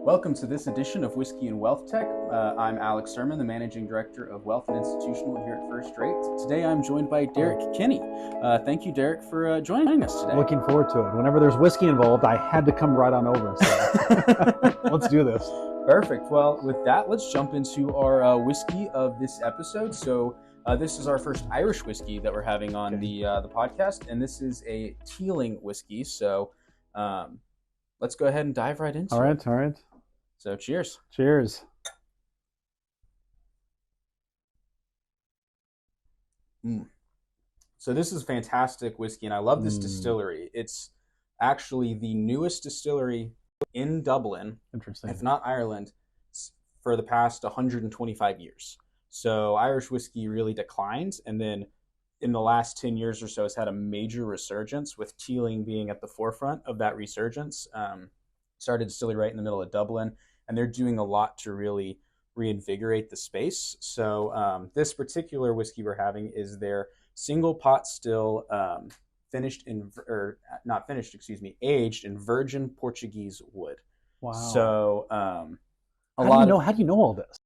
Welcome to this edition of Whiskey and WealthTech. I'm Alex Sermon, the Managing Director of Wealth and Institutional here at First Rate. Today I'm joined by Derrick Kinney. Thank you, Derrick, for joining us today. Looking forward to it. Whenever there's whiskey involved, I had to come right on over. So let's do this. Perfect. Well, with that, let's jump into our whiskey of this episode. So this is our first Irish whiskey that we're having on the podcast, and this is a Teeling whiskey. So let's go ahead and dive right into it. All right. So cheers. Cheers. So this is fantastic whiskey, and I love this distillery. It's actually the newest distillery in Dublin, Interesting. if not Ireland, for the past 125 years. So Irish whiskey really declined, and then in the last 10 years or so, it's had a major resurgence, with Teeling being at the forefront of that resurgence. Started distillery right in the middle of Dublin, and they're doing a lot to really reinvigorate the space. So this particular whiskey we're having is their single pot still, aged in virgin Portuguese wood. Wow. So How do you know all this?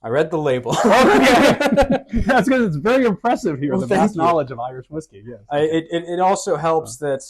I read the label. That's because it's very impressive here. Well, the vast knowledge of Irish whiskey. Yes. It also helps that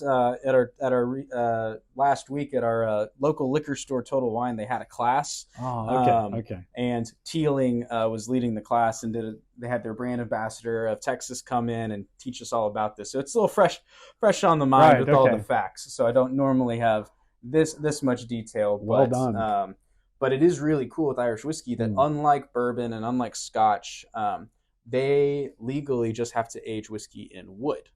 at our last week at our local liquor store, Total Wine, they had a class. Okay. And Teeling was leading the class, and they had their brand ambassador of Texas come in and teach us all about this. So it's a little fresh on the mind with all the facts. So I don't normally have this much detail. Well done. But it is really cool with Irish whiskey that unlike bourbon and unlike Scotch, they legally just have to age whiskey in wood.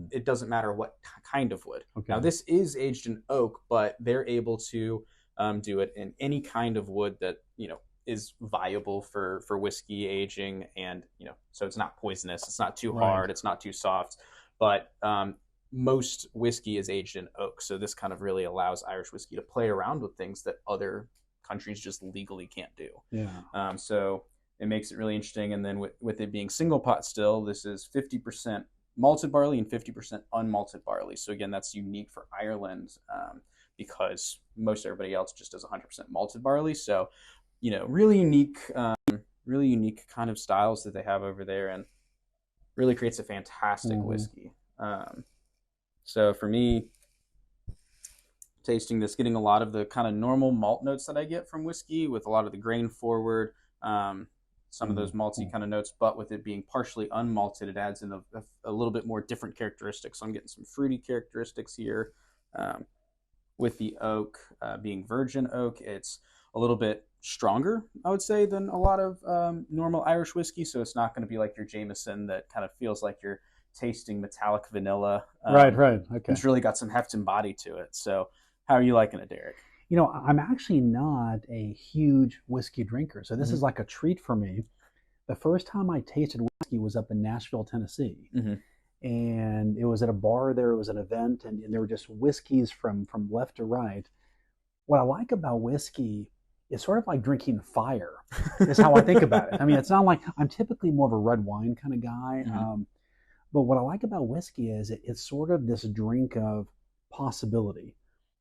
It doesn't matter what kind of wood. Okay. Now, this is aged in oak, but they're able to do it in any kind of wood that, is viable for whiskey aging. And, so it's not poisonous. It's not too hard. It's not too soft. But most whiskey is aged in oak. So this kind of really allows Irish whiskey to play around with things that other countries just legally can't do. Yeah. So it makes it really interesting. And then with it being single pot still, this is 50% malted barley and 50% unmalted barley. So again, that's unique for Ireland because most everybody else just does 100% malted barley. So, really unique kind of styles that they have over there, and really creates a fantastic whiskey. So for me, tasting this, getting a lot of the kind of normal malt notes that I get from whiskey, with a lot of the grain forward, some of those malty kind of notes, but with it being partially unmalted, it adds in a little bit more different characteristics. So I'm getting some fruity characteristics here. With the oak being virgin oak, it's a little bit stronger, I would say, than a lot of normal Irish whiskey. So it's not going to be like your Jameson that kind of feels like you're tasting metallic vanilla. Right. Okay. It's really got some heft and body to it. So how are you liking it, Derrick? I'm actually not a huge whiskey drinker, so this is like a treat for me. The first time I tasted whiskey was up in Nashville, Tennessee. And it was at a bar there. It was an event, and there were just whiskeys from left to right. What I like about whiskey is sort of like drinking fire, is how I think about it. I mean, it's not like I'm typically more of a red wine kind of guy. But what I like about whiskey is it's sort of this drink of possibility.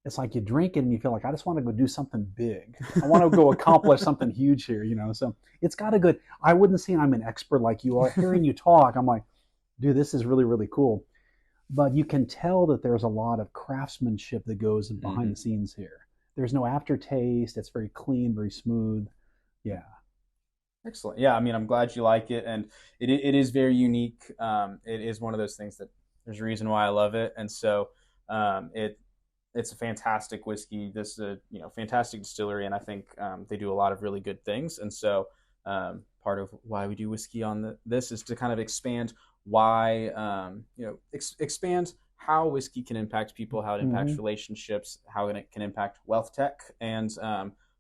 It's like you drink it and you feel like, I just want to go do something big. I want to go accomplish something huge here, So it's got a good, I wouldn't say I'm an expert like you are. Hearing you talk, I'm like, dude, this is really, really cool. But you can tell that there's a lot of craftsmanship that goes behind the scenes here. There's no aftertaste. It's very clean, very smooth. Yeah. Excellent. Yeah, I mean, I'm glad you like it. And it is very unique. It is one of those things that there's a reason why I love it. And so it's a fantastic whiskey. This is a fantastic distillery, and I think they do a lot of really good things. And so part of why we do whiskey on this is to kind of expand why expand how whiskey can impact people, how it impacts relationships, how it can impact WealthTech, and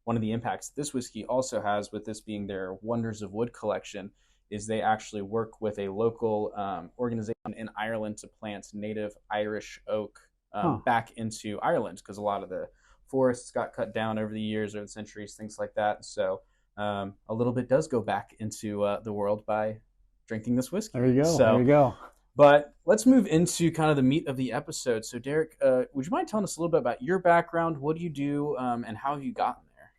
one of the impacts this whiskey also has, with this being their Wonders of Wood collection, is they actually work with a local organization in Ireland to plant native Irish oak back into Ireland, because a lot of the forests got cut down over the years, over the centuries, things like that. So a little bit does go back into the world by drinking this whiskey. There you go. So, there you go. But let's move into kind of the meat of the episode. So Derrick, would you mind telling us a little bit about your background? What do you do, and how have you gotten there?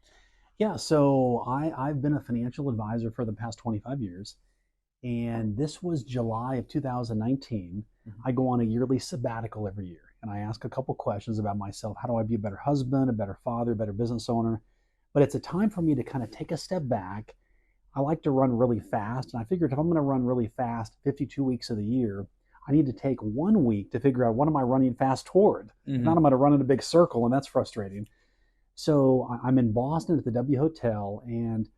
Yeah, so I've been a financial advisor for the past 25 years, and this was July of 2019. Mhm. I go on a yearly sabbatical every year, and I ask a couple questions about myself. How do I be a better husband, a better father, a better business owner? But it's a time for me to kind of take a step back. I like to run really fast, and I figured if I'm going to run really fast 52 weeks of the year, I need to take 1 week to figure out what am I running fast toward. If not, Mhm. I'm going to run in a big circle, and that's frustrating. So I'm in Boston at the W Hotel, and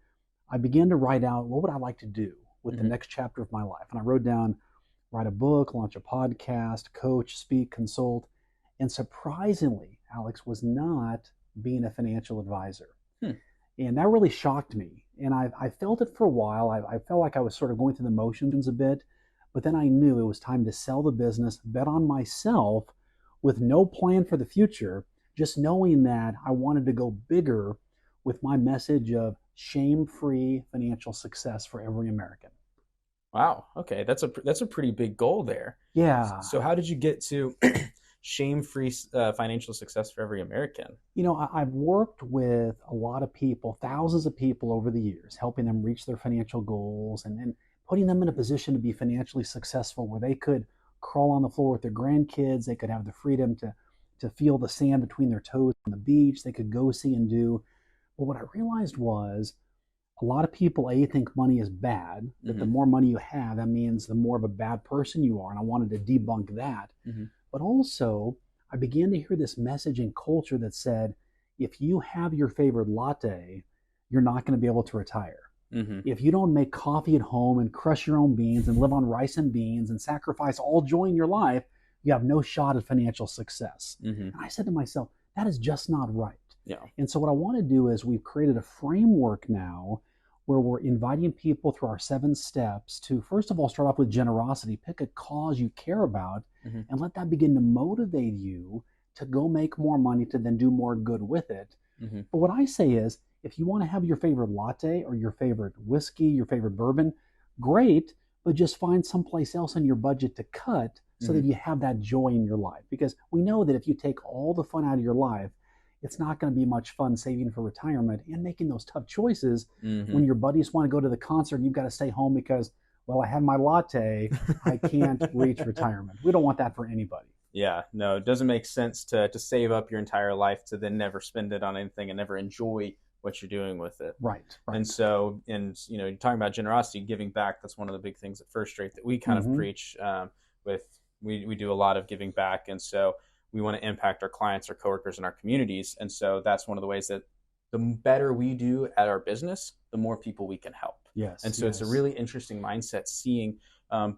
I began to write out what would I like to do with the Mhm. next chapter of my life. And I wrote down write a book, launch a podcast, coach, speak, consult. And surprisingly, Alex, was not being a financial advisor. Hmm. And that really shocked me. And I felt it for a while. I felt like I was sort of going through the motions a bit. But then I knew it was time to sell the business, bet on myself with no plan for the future, just knowing that I wanted to go bigger with my message of shame free financial success for every American. Wow. Okay, that's a pretty big goal there. Yeah. So how did you get to shame-free financial success for every American? I've worked with a lot of people, thousands of people over the years, helping them reach their financial goals and putting them in a position to be financially successful where they could crawl on the floor with their grandkids. They could have the freedom to feel the sand between their toes on the beach. They could go see and do. But what I realized was a lot of people, A, think money is bad, that the Hmm. more money you have, that means the more of a bad person you are. And I wanted to debunk that. Hmm. But also, I began to hear this message in culture that said, if you have your favorite latte, you're not going to be able to retire. Hmm. If you don't make coffee at home and crush your own beans and live on rice and beans and sacrifice all joy in your life, you have no shot at financial success. Hmm. And I said to myself, that is just not right. Yeah. And so, what I want to do is we've created a framework now where we're inviting people through our 7 steps to, first of all, start off with generosity, pick a cause you care about, Hmm. and let that begin to motivate you to go make more money to then do more good with it. Hmm. But what I say is, if you want to have your favorite latte or your favorite whiskey, your favorite bourbon, great, but just find someplace else in your budget to cut so Hmm. that you have that joy in your life. Because we know that if you take all the fun out of your life, it's not going to be much fun saving for retirement and making those tough choices Hmm. when your buddies want to go to the concert and you've got to stay home because, well, I had my latte, I can't reach retirement. We don't want that for anybody. Yeah, no, it doesn't make sense to save up your entire life to then never spend it on anything and never enjoy what you're doing with it. Right, And right. so, you're talking about generosity, giving back. That's one of the big things at First Rate that we kind of Mm-hmm. preach. With we do a lot of giving back, and so we want to impact our clients, our coworkers, and our communities. And so that's one of the ways that the better we do at our business, the more people we can help. And Yes, so it's a yes. really interesting mindset, seeing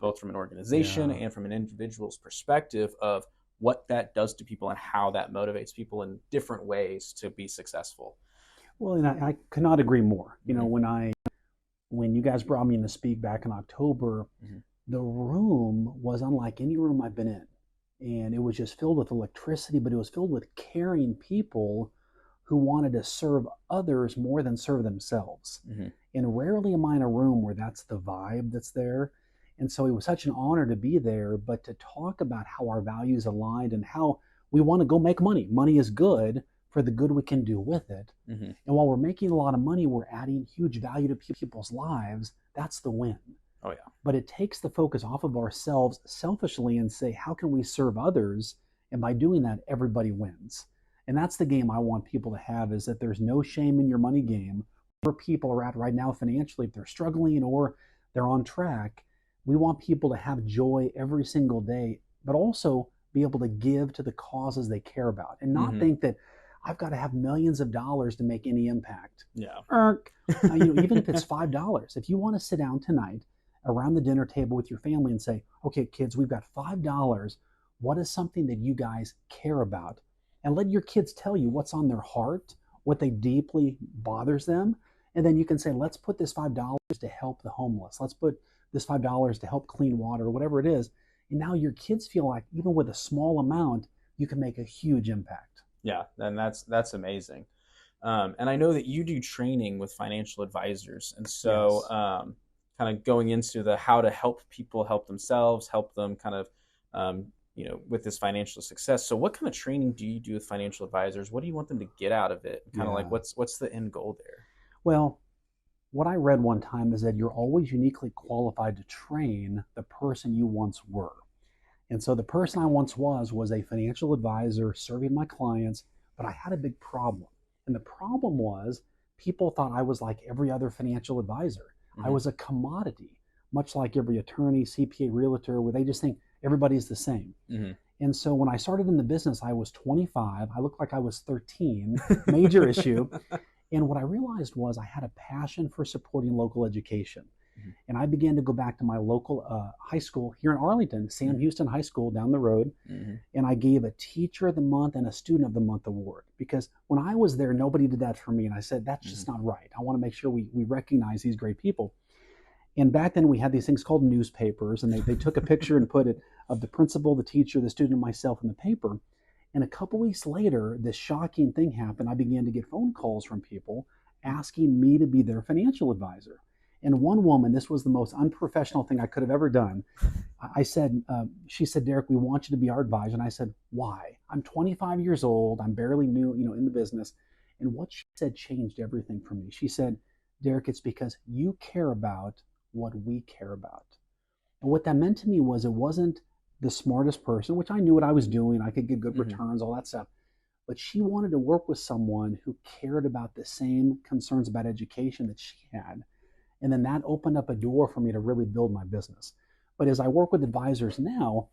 both from an organization Yeah. and from an individual's perspective of what that does to people and how that motivates people in different ways to be successful. Well, and I could not agree more. Mm-hmm. When you guys brought me in to speak back in October, Mm-hmm. the room was unlike any room I've been in. And it was just filled with electricity, but it was filled with caring people who wanted to serve others more than serve themselves. Mm-hmm. And rarely am I in a room where that's the vibe that's there. And so it was such an honor to be there, but to talk about how our values aligned and how we want to go make money. Money is good for the good we can do with it. Mm-hmm. And while we're making a lot of money, we're adding huge value to people's lives. That's the win. Oh yeah. But it takes the focus off of ourselves selfishly and say, how can we serve others? And by doing that, everybody wins. And that's the game I want people to have, is that there's no shame in your money game. Where people are at right now financially, if they're struggling or they're on track, we want people to have joy every single day, but also be able to give to the causes they care about and not Mm-hmm. think that I've got to have millions of dollars to make any impact. Yeah. Even if it's $5, if you want to sit down tonight around the dinner table with your family and say, okay, kids, we've got $5. What is something that you guys care about? And let your kids tell you what's on their heart, what they deeply bothers them. And then you can say, let's put this $5 to help the homeless. Let's put this $5 to help clean water, or whatever it is. And now your kids feel like even with a small amount, you can make a huge impact. Yeah, and that's amazing. And I know that you do training with financial advisors, and so Yes. kind of going into the how to help people help themselves, help them kind of with this financial success. So, what kind of training do you do with financial advisors? What do you want them to get out of it? Kind of like Yeah. what's the end goal there? Well, what I read one time is that you're always uniquely qualified to train the person you once were. And so the person I once was a financial advisor serving my clients, but I had a big problem. And the problem was people thought I was like every other financial advisor. I Mm-hmm. was a commodity, much like every attorney, CPA, realtor, where they just think everybody's the same. Mm-hmm. And so when I started in the business, I was 25. I looked like I was 13, major issue. And what I realized was I had a passion for supporting local education. Mm-hmm. And I began to go back to my local high school here in Arlington, Sam Houston High School down the road. Mm-hmm. And I gave a Teacher of the Month and a Student of the Month award because when I was there, nobody did that for me. And I said, that's just not right. I want to make sure we recognize these great people. And back then we had these things called newspapers, and they took a picture and put it of the principal, the teacher, the student, and myself in the paper. And a couple weeks later, this shocking thing happened. I began to get phone calls from people asking me to be their financial advisor. And one woman, this was the most unprofessional thing I could have ever done. I said, she said, Derrick, we want you to be our advisor. And I said, why? I'm 25 years old. I'm barely new, in the business. And what she said changed everything for me. She said, Derrick, it's because you care about what we care about. And what that meant to me was it wasn't the smartest person, which I knew what I was doing. I could get good returns, all that stuff. But she wanted to work with someone who cared about the same concerns about education that she had. And then that opened up a door for me to really build my business. But as I work with advisors now,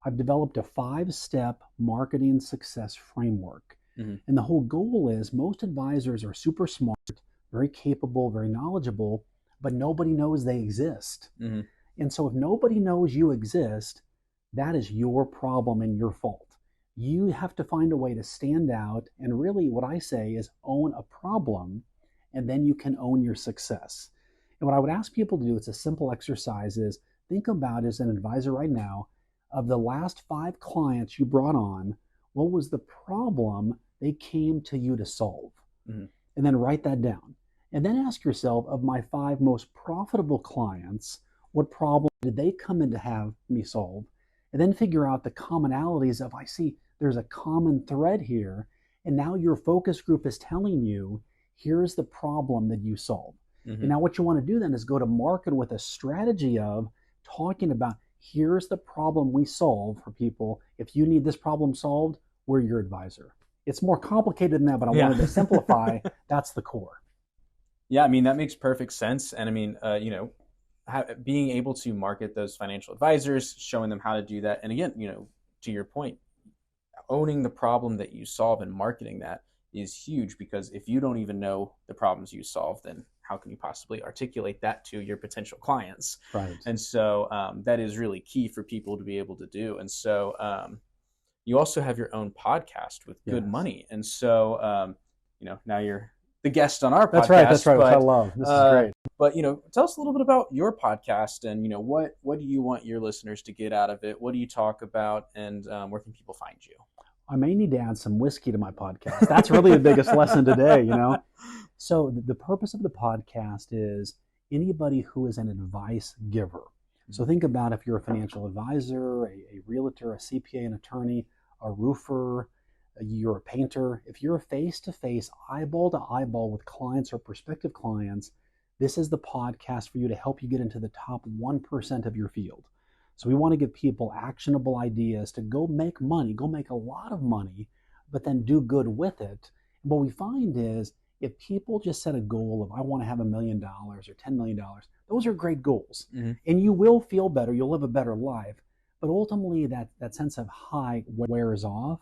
I've developed a 5-step marketing success framework. Mm-hmm. And the whole goal is most advisors are super smart, very capable, very knowledgeable, but nobody knows they exist. Mm-hmm. And so if nobody knows you exist, that is your problem and your fault. You have to find a way to stand out and really what I say is own a problem, and then you can own your success. And what I would ask people to do, it's a simple exercise, is think about as an advisor right now, of the last 5 clients you brought on, what was the problem they came to you to solve? Mm-hmm. And then write that down. And then ask yourself, of my 5 most profitable clients, what problem did they come in to have me solve? And then figure out the commonalities of, I see there's a common thread here. And now your focus group is telling you, here's the problem that you solve. Mm-hmm. And now what you want to do then is go to market with a strategy of talking about, here's the problem we solve for people. If you need this problem solved, we're your advisor. It's more complicated than that, but I wanted to simplify. That's the core. Yeah, I mean, that makes perfect sense. And I mean, being able to market those financial advisors, showing them how to do that. And again, to your point, owning the problem that you solve and marketing that is huge, because if you don't even know the problems you solve, then how can you possibly articulate that to your potential clients? Right. And so that is really key for people to be able to do. And so you also have your own podcast with Good Money. And so, now you're the guest on our podcast. That's right, which I love. This is great. But, tell us a little bit about your podcast and, what do you want your listeners to get out of it? What do you talk about, and where can people find you? I may need to add some whiskey to my podcast. That's really the biggest lesson today, So the purpose of the podcast is anybody who is an advice giver. So think about if you're a financial advisor, a realtor, a CPA, an attorney, a roofer, you're a painter. If you're face-to-face, eyeball-to-eyeball with clients or prospective clients, this is the podcast for you to help you get into the top 1% of your field. So we want to give people actionable ideas to go make money, go make a lot of money, but then do good with it. And what we find is if people just set a goal of, I want to have $1 million or $10 million, those are great goals. Mm-hmm. And you will feel better, you'll live a better life. But ultimately that sense of high wears off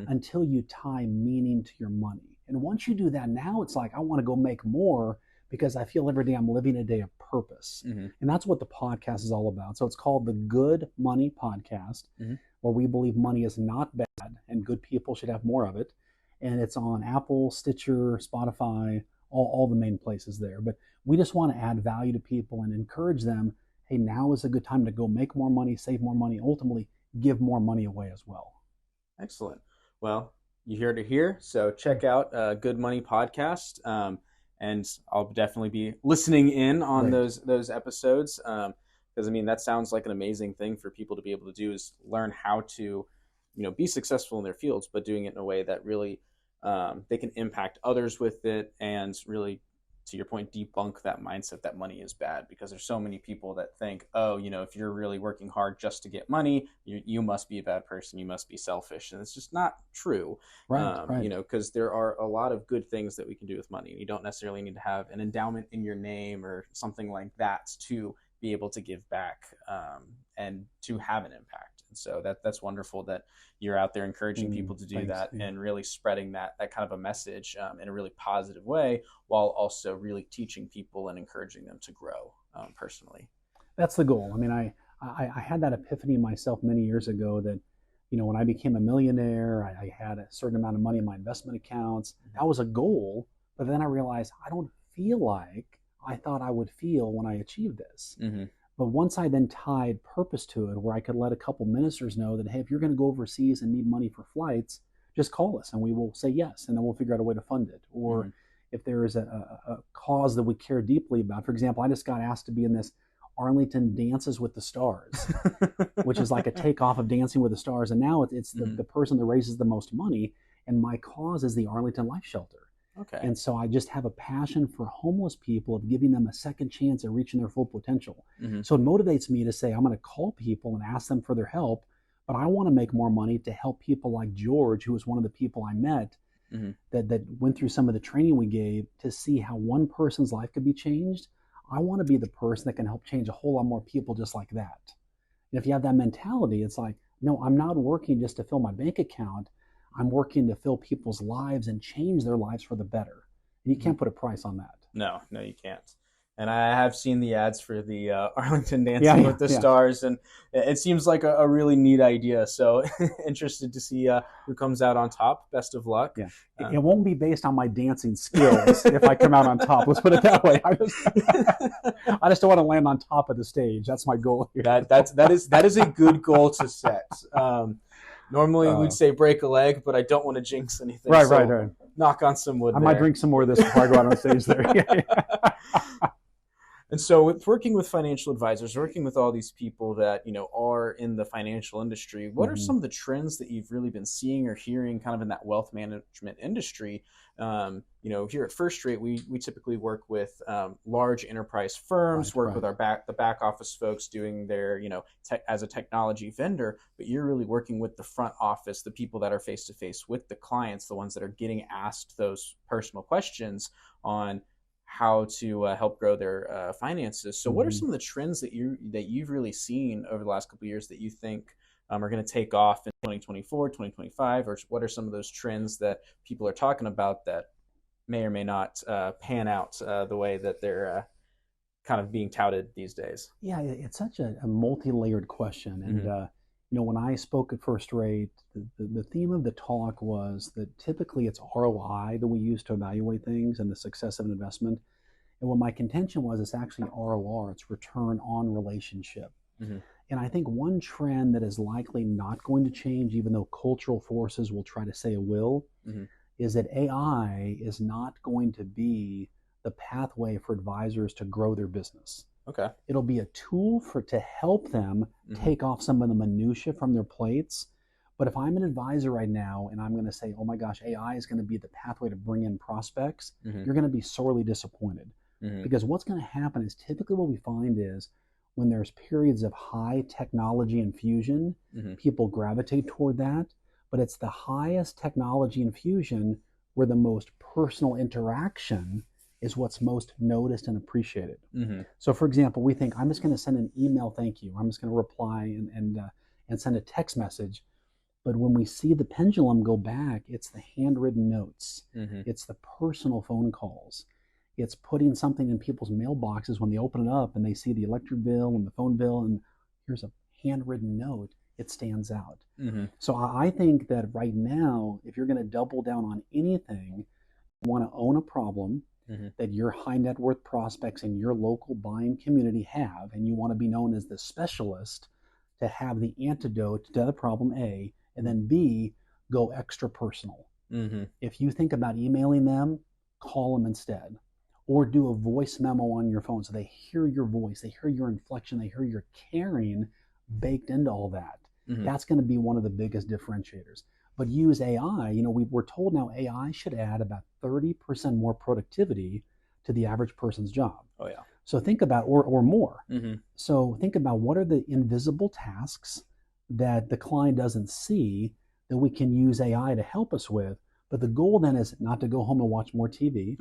until you tie meaning to your money. And once you do that, now it's like, I want to go make more because I feel every day I'm living a day of purpose. And that's what the podcast is all about. So it's called the Good Money Podcast, where we believe money is not bad and good people should have more of it. And it's on Apple, Stitcher, Spotify, all the main places there. But we just want to add value to people and encourage them, hey, now is a good time to go make more money, save more money, ultimately give more money away as well. Excellent. Well, you heard it here. So check out Good Money Podcast. And I'll definitely be listening in on those episodes. Because I mean, that sounds like an amazing thing for people to be able to do, is learn how to, be successful in their fields, but doing it in a way that really they can impact others with it and really to your point, debunk that mindset that money is bad, because there's so many people that think, oh, if you're really working hard just to get money, you must be a bad person, you must be selfish. And it's just not true. Right. Because there are a lot of good things that we can do with money. You don't necessarily need to have an endowment in your name or something like that to be able to give back, and to have an impact. And so that's wonderful that you're out there encouraging people to do that, and really spreading that kind of a message in a really positive way, while also really teaching people and encouraging them to grow personally. That's the goal. I mean, I had that epiphany myself many years ago that, when I became a millionaire, I had a certain amount of money in my investment accounts. That was a goal, but then I realized I don't feel like I thought I would feel when I achieved this. Mm-hmm. But once I then tied purpose to it, where I could let a couple ministers know that, hey, if you're going to go overseas and need money for flights, just call us and we will say yes, and then we'll figure out a way to fund it. Or if there is a cause that we care deeply about. For example, I just got asked to be in this Arlington Dances with the Stars, which is like a takeoff of Dancing with the Stars. And now it's the person that raises the most money. And my cause is the Arlington Life Shelter. Okay. And so I just have a passion for homeless people, of giving them a second chance at reaching their full potential. So it motivates me to say, I'm going to call people and ask them for their help, but I want to make more money to help people like George, who was one of the people I met that went through some of the training we gave, to see how one person's life could be changed. I want to be the person that can help change a whole lot more people just like that. And if you have that mentality, it's like, no, I'm not working just to fill my bank account. I'm working to fill people's lives and change their lives for the better. And you can't put a price on that. No, you can't. And I have seen the ads for the Arlington Dancing with the Stars, and it seems like a really neat idea. So interested to see who comes out on top. Best of luck. Yeah. It won't be based on my dancing skills if I come out on top. Let's put it that way. I just don't want to land on top of the stage. That's my goal here. That is a good goal to set. Normally we'd say break a leg, but I don't want to jinx anything. Right. Knock on some wood. I might drink some more of this before I go out on stage there. And so with working with financial advisors, working with all these people that, are in the financial industry, what are some of the trends that you've really been seeing or hearing kind of in that wealth management industry? Here at First Rate, we typically work with large enterprise firms, work with the back office folks doing their, as a technology vendor, but you're really working with the front office, the people that are face to face with the clients, the ones that are getting asked those personal questions on how to help grow their finances. So what are some of the trends that you've really seen over the last couple of years that you think are going to take off in 2024, 2025, or what are some of those trends that people are talking about that may or may not pan out the way that they're kind of being touted these days? Yeah, it's such a multi-layered question. And when I spoke at First Rate, the theme of the talk was that typically it's ROI that we use to evaluate things and the success of an investment. And what my contention was, it's actually ROR, it's return on relationship. And I think one trend that is likely not going to change, even though cultural forces will try to say it will, is that AI is not going to be the pathway for advisors to grow their business. Okay. It'll be a tool to help them take off some of the minutia from their plates. But if I'm an advisor right now and I'm going to say, oh my gosh, AI is going to be the pathway to bring in prospects, you're going to be sorely disappointed. Because what's going to happen is, typically what we find is, when there's periods of high technology infusion, people gravitate toward that. But it's the highest technology infusion where the most personal interaction is what's most noticed and appreciated. So for example, we think, I'm just going to send an email thank you. I'm just going to reply and send a text message. But when we see the pendulum go back, it's the handwritten notes. It's the personal phone calls. It's putting something in people's mailboxes when they open it up and they see the electric bill and the phone bill and here's a handwritten note. It stands out. So I think that right now, if you're going to double down on anything, you want to own a problem that your high net worth prospects in your local buying community have, and you want to be known as the specialist to have the antidote to the problem A, and then B, go extra personal. If you think about emailing them, call them instead. Or do a voice memo on your phone so they hear your voice, they hear your inflection, they hear your caring baked into all that. That's going to be one of the biggest differentiators. But use AI. We're told now AI should add about 30% more productivity to the average person's job. Oh yeah. So think about, or more. Mm-hmm. So think about what are the invisible tasks that the client doesn't see that we can use AI to help us with. But the goal then is not to go home and watch more TV,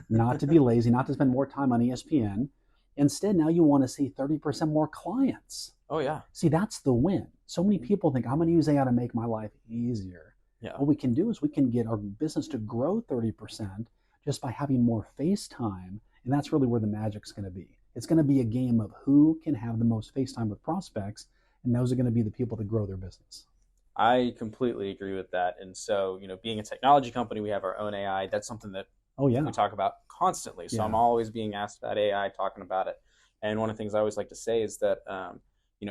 not to be lazy, not to spend more time on ESPN. Instead, now you want to see 30% more clients. Oh yeah. See, that's the win. So many people think I'm going to use AI to make my life easier. Yeah. What we can do is we can get our business to grow 30% just by having more face time. And that's really where the magic's going to be. It's going to be a game of who can have the most face time with prospects, and those are going to be the people that grow their business. I completely agree with that. And so, being a technology company, we have our own AI. That's something that we talk about constantly. So I'm always being asked about AI, talking about it. And one of the things I always like to say is that,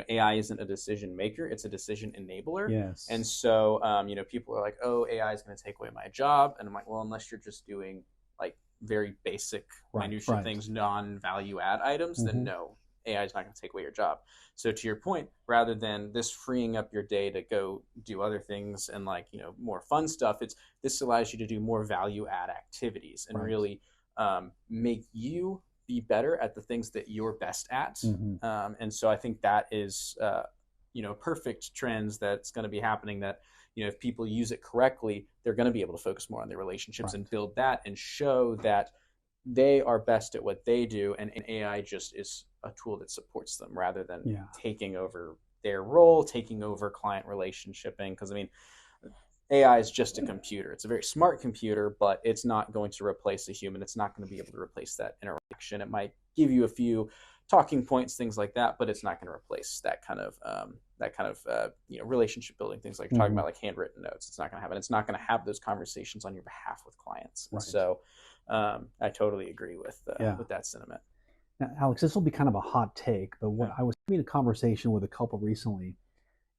AI isn't a decision maker, it's a decision enabler. Yes. And so, people are like, oh, AI is going to take away my job. And I'm like, well, unless you're just doing like very basic minutia things, non-value add items, then no, AI is not going to take away your job. So to your point, rather than this freeing up your day to go do other things and more fun stuff, this allows you to do more value add activities and really make you be better at the things that you're best at. And so I think that is perfect trends that's going to be happening, that if people use it correctly, they're going to be able to focus more on their relationships and build that and show that they are best at what they do, and AI just is a tool that supports them rather than taking over their role, taking over client relationshiping. Because AI is just a computer. It's a very smart computer, but it's not going to replace a human. It's not going to be able to replace that interaction. It might give you a few talking points, things like that, but it's not going to replace that kind of relationship building, things like you're talking about, like handwritten notes. It's not going to happen. It's not going to have those conversations on your behalf with clients. So I totally agree with that sentiment. Now, Alex, this will be kind of a hot take, but I was having a conversation with a couple recently,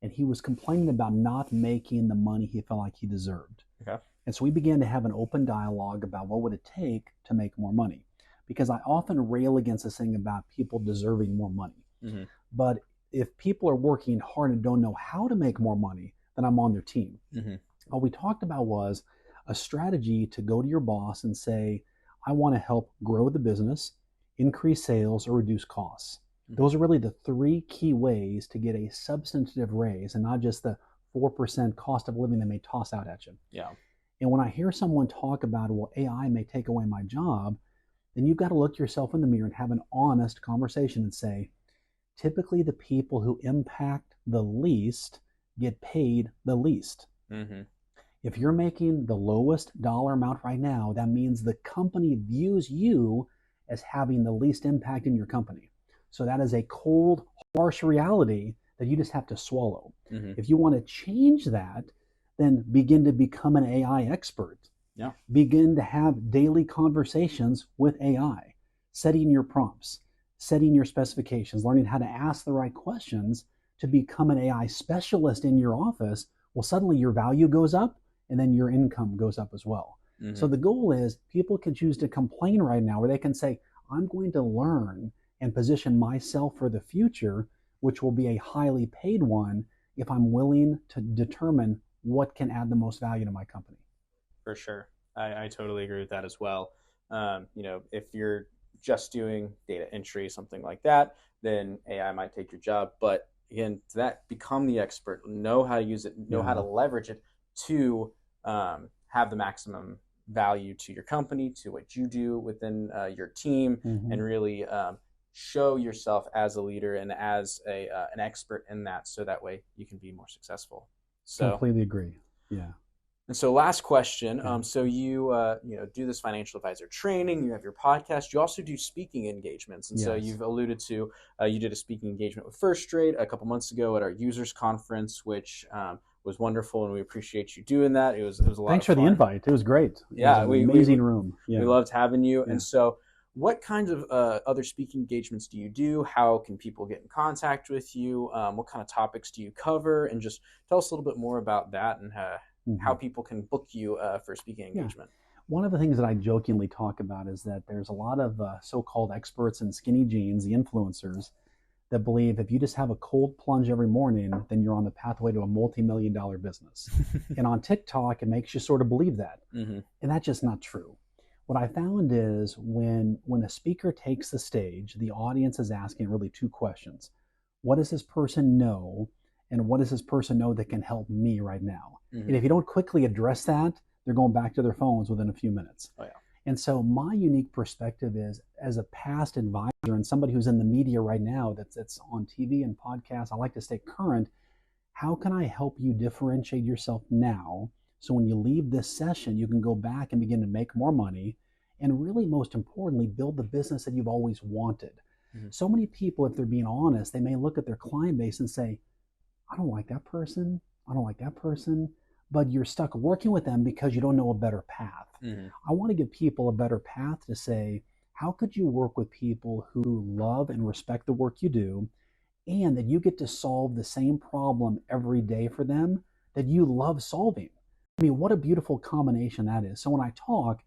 and he was complaining about not making the money he felt like he deserved. Okay. And so we began to have an open dialogue about what would it take to make more money. Because I often rail against this thing about people deserving more money. But if people are working hard and don't know how to make more money, then I'm on their team. What we talked about was a strategy to go to your boss and say, I want to help grow the business, increase sales, or reduce costs. Those are really the three key ways to get a substantive raise and not just the 4% cost of living they may toss out at you. Yeah. And when I hear someone talk about, well, AI may take away my job, then you've got to look yourself in the mirror and have an honest conversation and say, typically the people who impact the least get paid the least. If you're making the lowest dollar amount right now, that means the company views you as having the least impact in your company. So that is a cold, harsh reality that you just have to swallow. If you want to change that, then begin to become an AI expert. Begin to have daily conversations with AI, setting your prompts, setting your specifications, learning how to ask the right questions to become an AI specialist in your office. Well, suddenly your value goes up and then your income goes up as well. So the goal is people can choose to complain right now, where they can say, I'm going to learn and position myself for the future, which will be a highly paid one, if I'm willing to determine what can add the most value to my company. For sure. I totally agree with that as well. If you're just doing data entry, something like that, then AI might take your job. But again, to that, become the expert, know how to use it, know how to leverage it to have the maximum value to your company, to what you do within your team, and really show yourself as a leader and as an expert in that, so that way you can be more successful. So completely agree. Yeah. And so last question. So you do this financial advisor training, you have your podcast, you also do speaking engagements. And so you've alluded to, you did a speaking engagement with First Straight a couple months ago at our users conference, which was wonderful. And we appreciate you doing that. It was a lot of fun. Thanks for the invite. It was great. It was an amazing room. We loved having you. And so what kinds of other speaking engagements do you do? How can people get in contact with you? What kind of topics do you cover? And just tell us a little bit more about that and how people can book you for a speaking engagement. One of the things that I jokingly talk about is that there's a lot of so-called experts in skinny jeans, the influencers, that believe if you just have a cold plunge every morning, then you're on the pathway to a multi-million-dollar business. And on TikTok, it makes you sort of believe that. And that's just not true. what I found is when a speaker takes the stage, the audience is asking really two questions. What does this person know? And what does this person know that can help me right now? And if you don't quickly address that, they're going back to their phones within a few minutes. Oh, yeah. And so my unique perspective is, as a past advisor and somebody who's in the media right now, that's on TV and podcasts, I like to stay current. How can I help you differentiate yourself now, so when you leave this session, you can go back and begin to make more money, and really, most importantly, build the business that you've always wanted? So many people, if they're being honest, they may look at their client base and say, I don't like that person, I don't like that person, but you're stuck working with them because you don't know a better path. I want to give people a better path to say, how could you work with people who love and respect the work you do, and that you get to solve the same problem every day for them that you love solving? I mean, what a beautiful combination that is. So when I talk,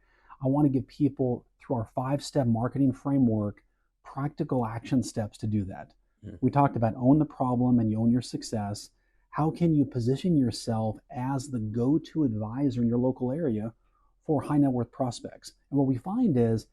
I want to give people, through our 5-step marketing framework, practical action steps to do that. We talked about own the problem and you own your success. How can you position yourself as the go-to advisor in your local area for high net worth prospects? And what we find is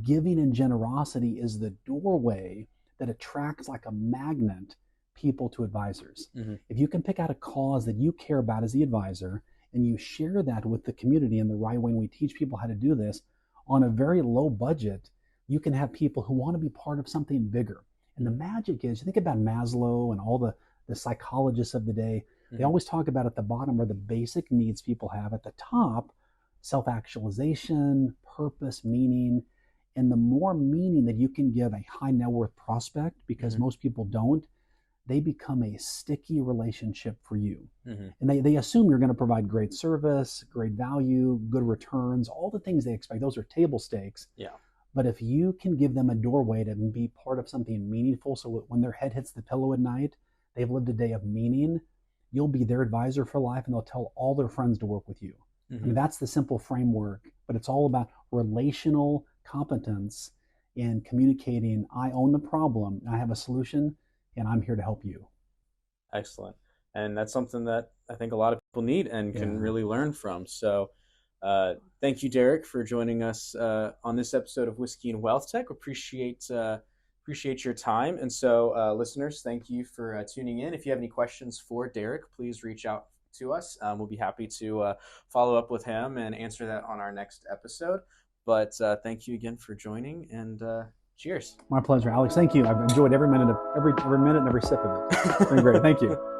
giving and generosity is the doorway that attracts like a magnet people to advisors. If you can pick out a cause that you care about as the advisor, and you share that with the community in the right way, and we teach people how to do this on a very low budget, you can have people who want to be part of something bigger. And the magic is, you think about Maslow and all the psychologists of the day, they always talk about at the bottom are the basic needs people have. At the top, self-actualization, purpose, meaning. And the more meaning that you can give a high net worth prospect, because most people don't, they become a sticky relationship for you. And they assume you're going to provide great service, great value, good returns, all the things they expect. Those are table stakes. Yeah. But if you can give them a doorway to be part of something meaningful, so when their head hits the pillow at night, they've lived a day of meaning, you'll be their advisor for life, and they'll tell all their friends to work with you. I mean, that's the simple framework, but it's all about relational competence in communicating. I own the problem, I have a solution, and I'm here to help you. Excellent. And that's something that I think a lot of people need and can really learn from. So thank you, Derrick, for joining us on this episode of Whiskey and Wealth Tech. Appreciate your time. And so listeners, thank you for tuning in. If you have any questions for Derrick, please reach out to us. We'll be happy to follow up with him and answer that on our next episode. But thank you again for joining, and cheers. My pleasure, Alex. Thank you. I've enjoyed every minute and every sip of it. It's been great. Thank you.